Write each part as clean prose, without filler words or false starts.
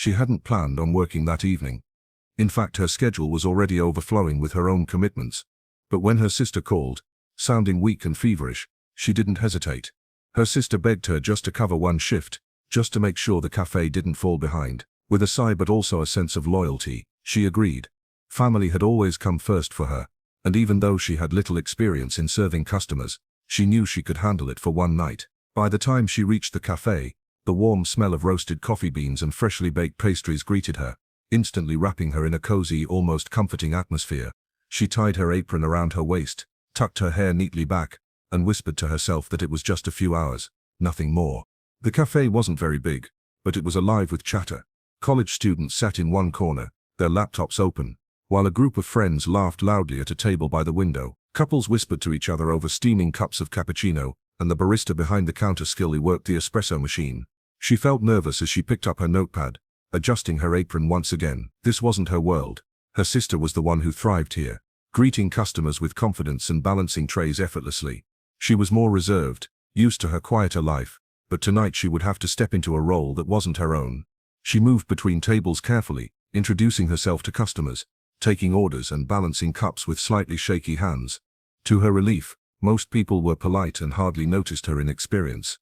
She hadn't planned on working that evening. In fact, her schedule was already overflowing with her own commitments. But when her sister called, sounding weak and feverish, she didn't hesitate. Her sister begged her just to cover one shift, just to make sure the cafe didn't fall behind. With a sigh but also a sense of loyalty, she agreed. Family had always come first for her, and even though she had little experience in serving customers, she knew she could handle it for one night. By the time she reached the cafe, the warm smell of roasted coffee beans and freshly baked pastries greeted her, instantly wrapping her in a cozy, almost comforting atmosphere. She tied her apron around her waist, tucked her hair neatly back, and whispered to herself that it was just a few hours, nothing more. The cafe wasn't very big, but it was alive with chatter. College students sat in one corner, their laptops open, while a group of friends laughed loudly at a table by the window. Couples whispered to each other over steaming cups of cappuccino, and the barista behind the counter skillfully worked the espresso machine. She felt nervous as she picked up her notepad, adjusting her apron once again. This wasn't her world. Her sister was the one who thrived here, greeting customers with confidence and balancing trays effortlessly. She was more reserved, used to her quieter life, but tonight she would have to step into a role that wasn't her own. She moved between tables carefully, introducing herself to customers, taking orders and balancing cups with slightly shaky hands. To her relief, most people were polite and hardly noticed her inexperience.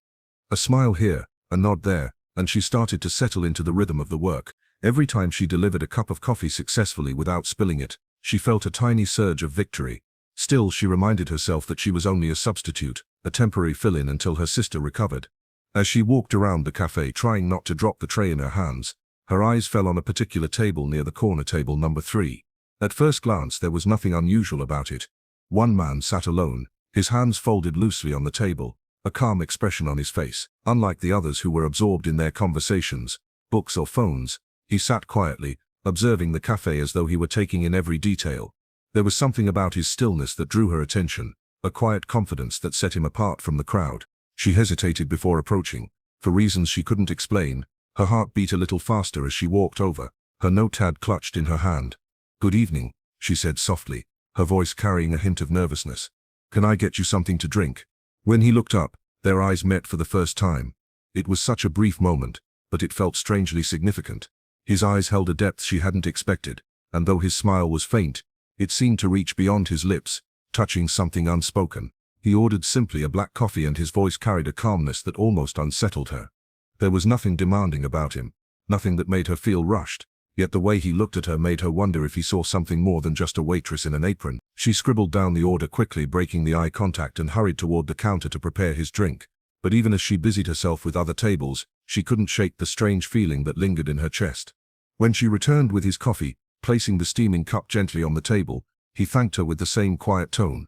A smile here, a nod there, and she started to settle into the rhythm of the work. Every time she delivered a cup of coffee successfully without spilling it, she felt a tiny surge of victory. Still, she reminded herself that she was only a substitute, a temporary fill-in until her sister recovered. As she walked around the cafe trying not to drop the tray in her hands, her eyes fell on a particular table near the corner, table number 3. At first glance there was nothing unusual about it. One man sat alone, his hands folded loosely on the table, a calm expression on his face. Unlike the others who were absorbed in their conversations, books or phones, he sat quietly, observing the cafe as though he were taking in every detail. There was something about his stillness that drew her attention, a quiet confidence that set him apart from the crowd. She hesitated before approaching. For reasons she couldn't explain, her heart beat a little faster as she walked over, her notepad clutched in her hand. "Good evening," she said softly, her voice carrying a hint of nervousness. "Can I get you something to drink?" When he looked up, their eyes met for the first time. It was such a brief moment, but it felt strangely significant. His eyes held a depth she hadn't expected, and though his smile was faint, it seemed to reach beyond his lips, touching something unspoken. He ordered simply a black coffee and his voice carried a calmness that almost unsettled her. There was nothing demanding about him, nothing that made her feel rushed, yet the way he looked at her made her wonder if he saw something more than just a waitress in an apron. She scribbled down the order quickly, breaking the eye contact, and hurried toward the counter to prepare his drink. But even as she busied herself with other tables, she couldn't shake the strange feeling that lingered in her chest. When she returned with his coffee, placing the steaming cup gently on the table, he thanked her with the same quiet tone.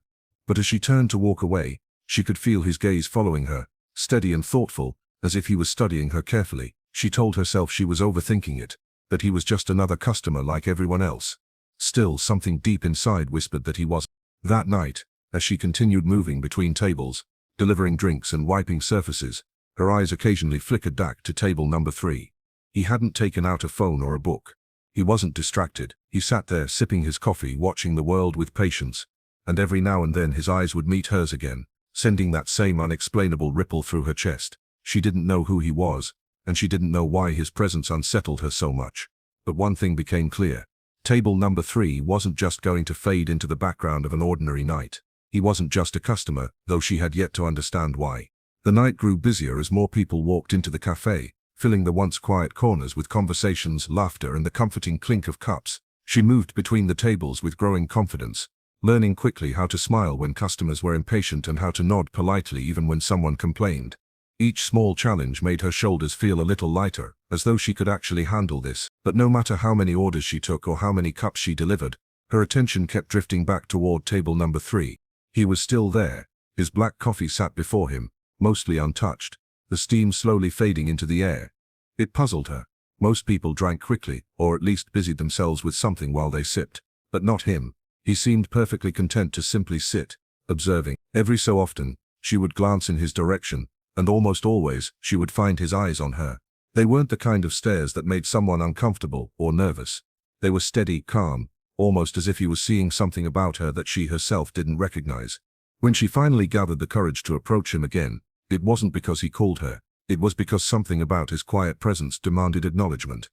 But as she turned to walk away, she could feel his gaze following her, steady and thoughtful, as if he was studying her carefully. She told herself she was overthinking it, that he was just another customer like everyone else. Still, something deep inside whispered that he was. That night, as she continued moving between tables, delivering drinks and wiping surfaces, her eyes occasionally flickered back to table number 3. He hadn't taken out a phone or a book. He wasn't distracted. He sat there sipping his coffee, watching the world with patience, and every now and then his eyes would meet hers again, sending that same unexplainable ripple through her chest. She didn't know who he was, and she didn't know why his presence unsettled her so much. But one thing became clear. Table number 3 wasn't just going to fade into the background of an ordinary night. He wasn't just a customer, though she had yet to understand why. The night grew busier as more people walked into the cafe, filling the once quiet corners with conversations, laughter, and the comforting clink of cups. She moved between the tables with growing confidence, learning quickly how to smile when customers were impatient and how to nod politely even when someone complained. Each small challenge made her shoulders feel a little lighter, as though she could actually handle this. But no matter how many orders she took or how many cups she delivered, her attention kept drifting back toward table number 3. He was still there. His black coffee sat before him, mostly untouched, the steam slowly fading into the air. It puzzled her. Most people drank quickly, or at least busied themselves with something while they sipped. But not him. He seemed perfectly content to simply sit, observing. Every so often, she would glance in his direction, and almost always, she would find his eyes on her. They weren't the kind of stares that made someone uncomfortable or nervous. They were steady, calm, almost as if he was seeing something about her that she herself didn't recognize. When she finally gathered the courage to approach him again, it wasn't because he called her. It was because something about his quiet presence demanded acknowledgement.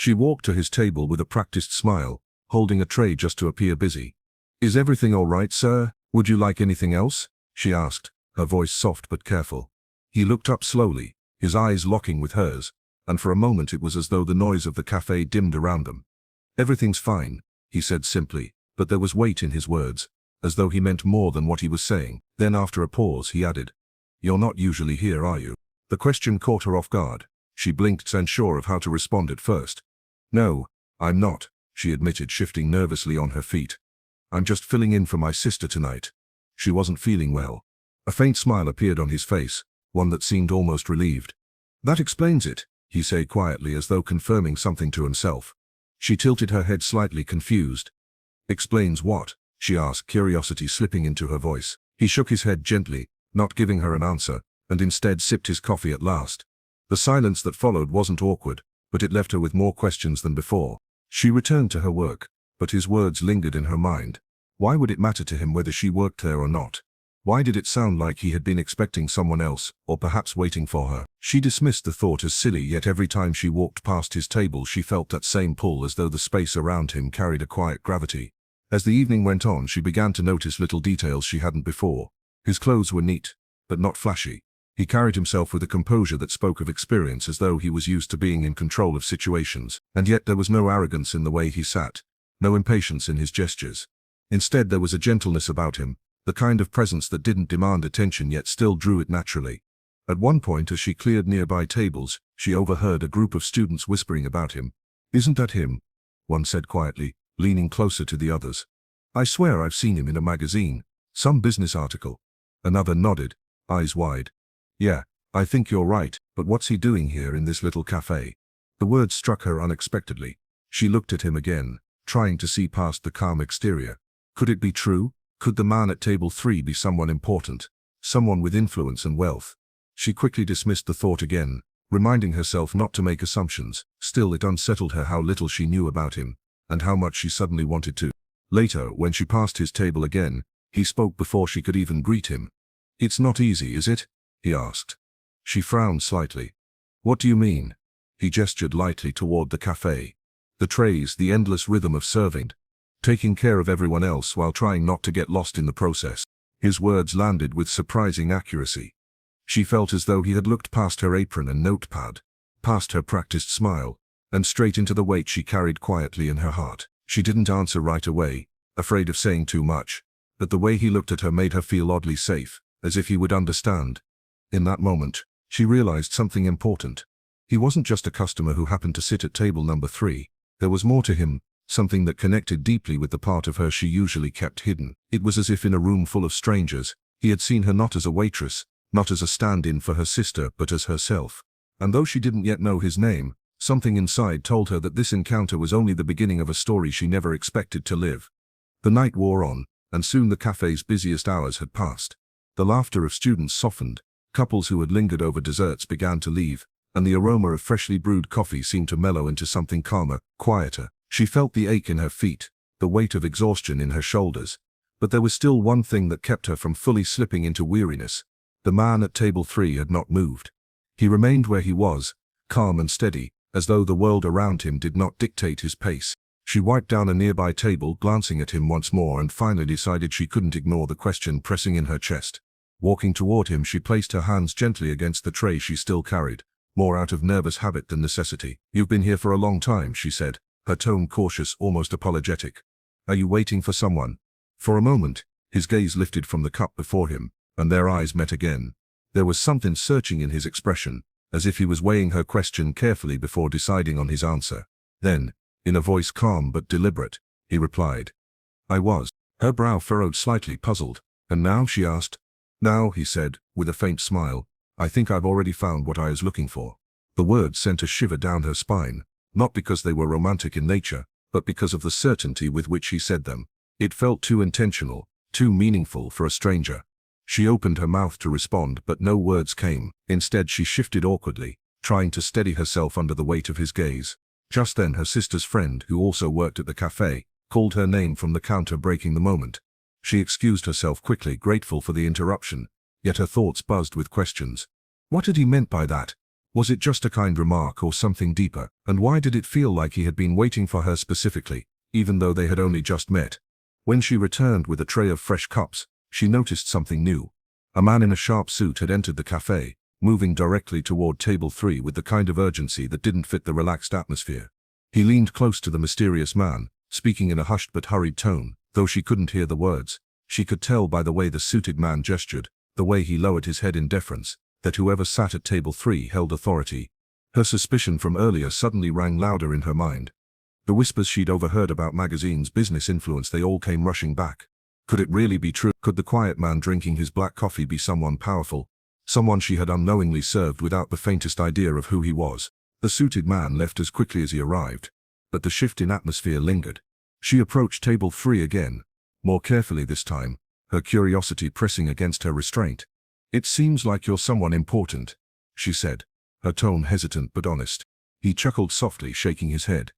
She walked to his table with a practiced smile, holding a tray just to appear busy. "Is everything all right, sir? Would you like anything else?" she asked, her voice soft but careful. He looked up slowly, his eyes locking with hers, and for a moment it was as though the noise of the cafe dimmed around them. "Everything's fine," he said simply, but there was weight in his words, as though he meant more than what he was saying. Then after a pause he added, "You're not usually here, are you?" The question caught her off guard. She blinked, unsure of how to respond at first. "No, I'm not," she admitted, shifting nervously on her feet. "I'm just filling in for my sister tonight. She wasn't feeling well." A faint smile appeared on his face, one that seemed almost relieved. "That explains it," he said quietly, as though confirming something to himself. She tilted her head, slightly confused. "Explains what?" she asked, curiosity slipping into her voice. He shook his head gently, not giving her an answer, and instead sipped his coffee at last. The silence that followed wasn't awkward, but it left her with more questions than before. She returned to her work, but his words lingered in her mind. Why would it matter to him whether she worked there or not? Why did it sound like he had been expecting someone else, or perhaps waiting for her? She dismissed the thought as silly, yet every time she walked past his table she felt that same pull, as though the space around him carried a quiet gravity. As the evening went on, she began to notice little details she hadn't before. His clothes were neat, but not flashy. He carried himself with a composure that spoke of experience, as though he was used to being in control of situations. And yet there was no arrogance in the way he sat, no impatience in his gestures. Instead there was a gentleness about him, the kind of presence that didn't demand attention yet still drew it naturally. At one point, as she cleared nearby tables, she overheard a group of students whispering about him. "Isn't that him?" one said quietly, leaning closer to the others. "I swear I've seen him in a magazine, some business article." Another nodded, eyes wide. "Yeah, I think you're right, but what's he doing here in this little cafe?" The words struck her unexpectedly. She looked at him again, trying to see past the calm exterior. Could it be true? Could the man at table 3 be someone important, someone with influence and wealth? She quickly dismissed the thought again, reminding herself not to make assumptions. Still, it unsettled her how little she knew about him, and how much she suddenly wanted to. Later, when she passed his table again, he spoke before she could even greet him. "It's not easy, is it?" he asked. She frowned slightly. "What do you mean?" He gestured lightly toward the cafe. The trays, the endless rhythm of serving, taking care of everyone else while trying not to get lost in the process. His words landed with surprising accuracy. She felt as though he had looked past her apron and notepad, past her practiced smile, and straight into the weight she carried quietly in her heart. She didn't answer right away, afraid of saying too much, but the way he looked at her made her feel oddly safe, as if he would understand. In that moment, she realized something important. He wasn't just a customer who happened to sit at table number 3. There was more to him, something that connected deeply with the part of her she usually kept hidden. It was as if in a room full of strangers, he had seen her not as a waitress, not as a stand-in for her sister, but as herself. And though she didn't yet know his name, something inside told her that this encounter was only the beginning of a story she never expected to live. The night wore on, and soon the cafe's busiest hours had passed. The laughter of students softened, couples who had lingered over desserts began to leave, and the aroma of freshly brewed coffee seemed to mellow into something calmer, quieter. She felt the ache in her feet, the weight of exhaustion in her shoulders, but there was still one thing that kept her from fully slipping into weariness. The man at table 3 had not moved. He remained where he was, calm and steady, as though the world around him did not dictate his pace. She wiped down a nearby table, glancing at him once more, and finally decided she couldn't ignore the question pressing in her chest. Walking toward him, she placed her hands gently against the tray she still carried, more out of nervous habit than necessity. "You've been here for a long time," she said, her tone cautious, almost apologetic. "Are you waiting for someone?" For a moment, his gaze lifted from the cup before him, and their eyes met again. There was something searching in his expression, as if he was weighing her question carefully before deciding on his answer. Then, in a voice calm but deliberate, he replied, "I was." Her brow furrowed slightly, puzzled. "And now?" she asked. "Now," he said, with a faint smile, "I think I've already found what I was looking for." The words sent a shiver down her spine, not because they were romantic in nature, but because of the certainty with which he said them. It felt too intentional, too meaningful for a stranger. She opened her mouth to respond, but no words came. Instead, she shifted awkwardly, trying to steady herself under the weight of his gaze. Just then, her sister's friend, who also worked at the cafe, called her name from the counter, breaking the moment. She excused herself quickly, grateful for the interruption, yet her thoughts buzzed with questions. What had he meant by that? Was it just a kind remark or something deeper? And why did it feel like he had been waiting for her specifically, even though they had only just met? When she returned with a tray of fresh cups, she noticed something new. A man in a sharp suit had entered the cafe, moving directly toward table 3 with the kind of urgency that didn't fit the relaxed atmosphere. He leaned close to the mysterious man, speaking in a hushed but hurried tone. Though she couldn't hear the words, she could tell by the way the suited man gestured, the way he lowered his head in deference, that whoever sat at table 3 held authority. Her suspicion from earlier suddenly rang louder in her mind. The whispers she'd overheard about magazines' business influence, they all came rushing back. Could it really be true? Could the quiet man drinking his black coffee be someone powerful? Someone she had unknowingly served without the faintest idea of who he was? The suited man left as quickly as he arrived, but the shift in atmosphere lingered. She approached table 3 again, more carefully this time, her curiosity pressing against her restraint. "It seems like you're someone important," she said, her tone hesitant but honest. He chuckled softly, shaking his head.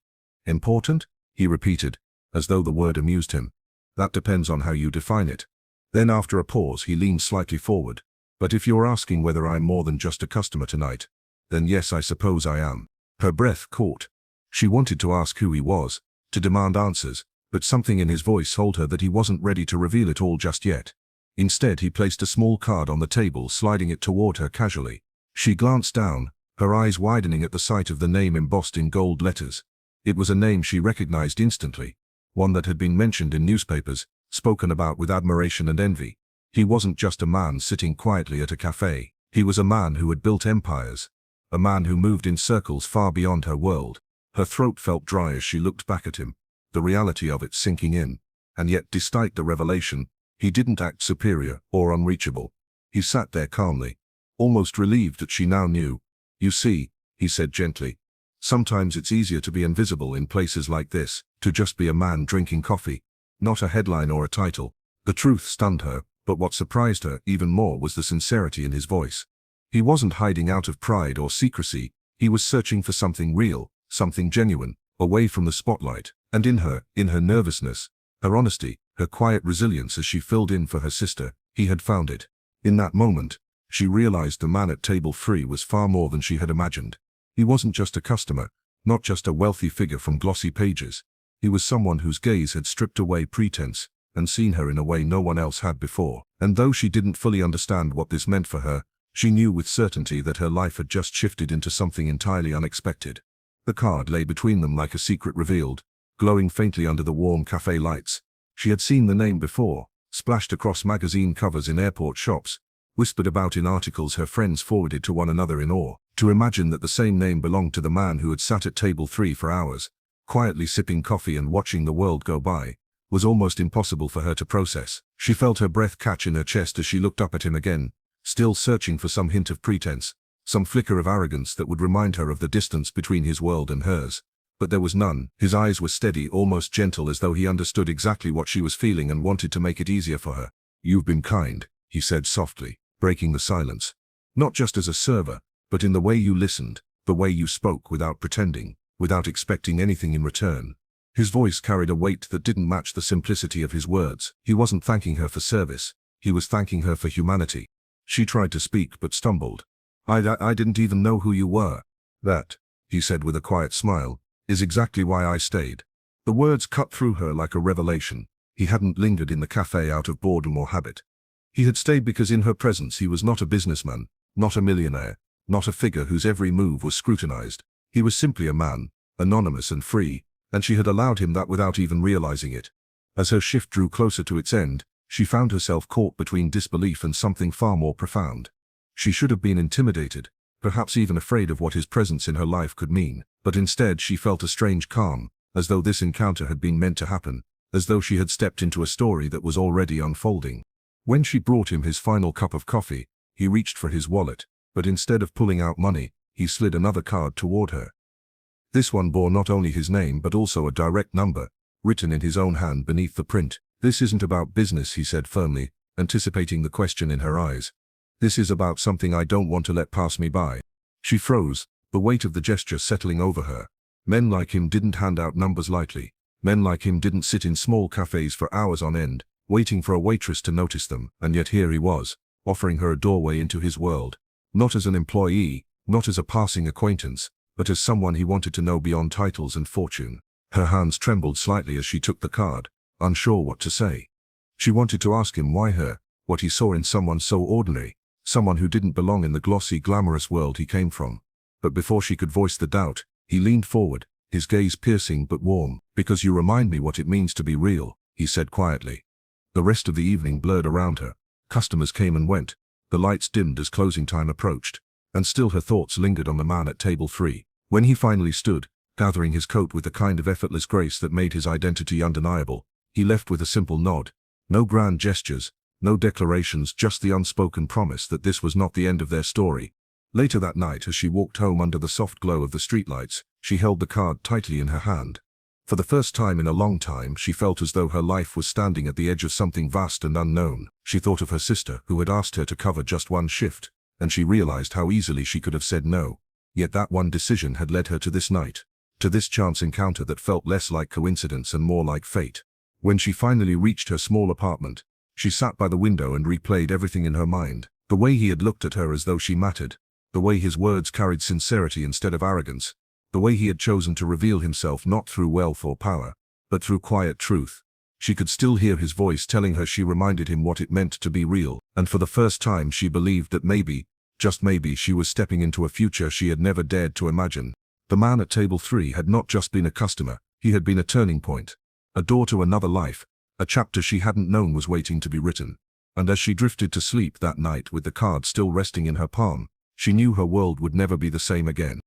"Important?" he repeated, as though the word amused him. "That depends on how you define it." Then after a pause he leaned slightly forward. "But if you're asking whether I'm more than just a customer tonight, then yes, I suppose I am." Her breath caught. She wanted to ask who he was, to demand answers, but something in his voice told her that he wasn't ready to reveal it all just yet. Instead he placed a small card on the table, sliding it toward her casually. She glanced down, her eyes widening at the sight of the name embossed in gold letters. It was a name she recognized instantly, one that had been mentioned in newspapers, spoken about with admiration and envy. He wasn't just a man sitting quietly at a cafe. He was a man who had built empires, a man who moved in circles far beyond her world. Her throat felt dry as she looked back at him, the reality of it sinking in. And yet, despite the revelation, he didn't act superior or unreachable. He sat there calmly, almost relieved that she now knew. "You see," he said gently, "sometimes it's easier to be invisible in places like this, to just be a man drinking coffee, not a headline or a title." The truth stunned her, but what surprised her even more was the sincerity in his voice. He wasn't hiding out of pride or secrecy, he was searching for something real, something genuine, away from the spotlight. And in her nervousness, her honesty, her quiet resilience as she filled in for her sister, he had found it. In that moment, she realized the man at table 3 was far more than she had imagined. He wasn't just a customer, not just a wealthy figure from glossy pages. He was someone whose gaze had stripped away pretense and seen her in a way no one else had before. And though she didn't fully understand what this meant for her, she knew with certainty that her life had just shifted into something entirely unexpected. The card lay between them like a secret revealed, glowing faintly under the warm cafe lights. She had seen the name before, splashed across magazine covers in airport shops, whispered about in articles her friends forwarded to one another in awe. To imagine that the same name belonged to the man who had sat at table 3 for hours, quietly sipping coffee and watching the world go by, was almost impossible for her to process. She felt her breath catch in her chest as she looked up at him again, still searching for some hint of pretense, some flicker of arrogance that would remind her of the distance between his world and hers. But there was none. His eyes were steady, almost gentle, as though he understood exactly what she was feeling and wanted to make it easier for her. "You've been kind," he said softly, breaking the silence. "Not just as a server, but in the way you listened, the way you spoke without pretending, without expecting anything in return." His voice carried a weight that didn't match the simplicity of his words. He wasn't thanking her for service, he was thanking her for humanity. She tried to speak but stumbled. I didn't even know who you were." "That," he said with a quiet smile, "is exactly why I stayed." The words cut through her like a revelation. He hadn't lingered in the cafe out of boredom or habit. He had stayed because in her presence he was not a businessman, not a millionaire, not a figure whose every move was scrutinized. He was simply a man, anonymous and free, and she had allowed him that without even realizing it. As her shift drew closer to its end, she found herself caught between disbelief and something far more profound. She should have been intimidated, perhaps even afraid of what his presence in her life could mean, but instead she felt a strange calm, as though this encounter had been meant to happen, as though she had stepped into a story that was already unfolding. When she brought him his final cup of coffee, he reached for his wallet, but instead of pulling out money, he slid another card toward her. This one bore not only his name but also a direct number, written in his own hand beneath the print. "This isn't about business," he said firmly, anticipating the question in her eyes. "This is about something I don't want to let pass me by." She froze, the weight of the gesture settling over her. Men like him didn't hand out numbers lightly. Men like him didn't sit in small cafes for hours on end, waiting for a waitress to notice them, and yet here he was, offering her a doorway into his world. Not as an employee, not as a passing acquaintance, but as someone he wanted to know beyond titles and fortune. Her hands trembled slightly as she took the card, unsure what to say. She wanted to ask him why her, what he saw in someone so ordinary, someone who didn't belong in the glossy, glamorous world he came from. But before she could voice the doubt, he leaned forward, his gaze piercing but warm. "Because you remind me what it means to be real," he said quietly. The rest of the evening blurred around her. Customers came and went. The lights dimmed as closing time approached. And still her thoughts lingered on the man at table 3. When he finally stood, gathering his coat with the kind of effortless grace that made his identity undeniable, he left with a simple nod. No grand gestures, no declarations, just the unspoken promise that this was not the end of their story. Later that night, as she walked home under the soft glow of the streetlights, she held the card tightly in her hand. For the first time in a long time, she felt as though her life was standing at the edge of something vast and unknown. She thought of her sister, who had asked her to cover just one shift, and she realized how easily she could have said no. Yet that one decision had led her to this night, to this chance encounter that felt less like coincidence and more like fate. When she finally reached her small apartment, she sat by the window and replayed everything in her mind. The way he had looked at her as though she mattered, the way his words carried sincerity instead of arrogance, the way he had chosen to reveal himself not through wealth or power, but through quiet truth. She could still hear his voice telling her she reminded him what it meant to be real, and for the first time she believed that maybe, just maybe, she was stepping into a future she had never dared to imagine. The man at table 3 had not just been a customer, he had been a turning point, a door to another life, a chapter she hadn't known was waiting to be written. And as she drifted to sleep that night with the card still resting in her palm, she knew her world would never be the same again.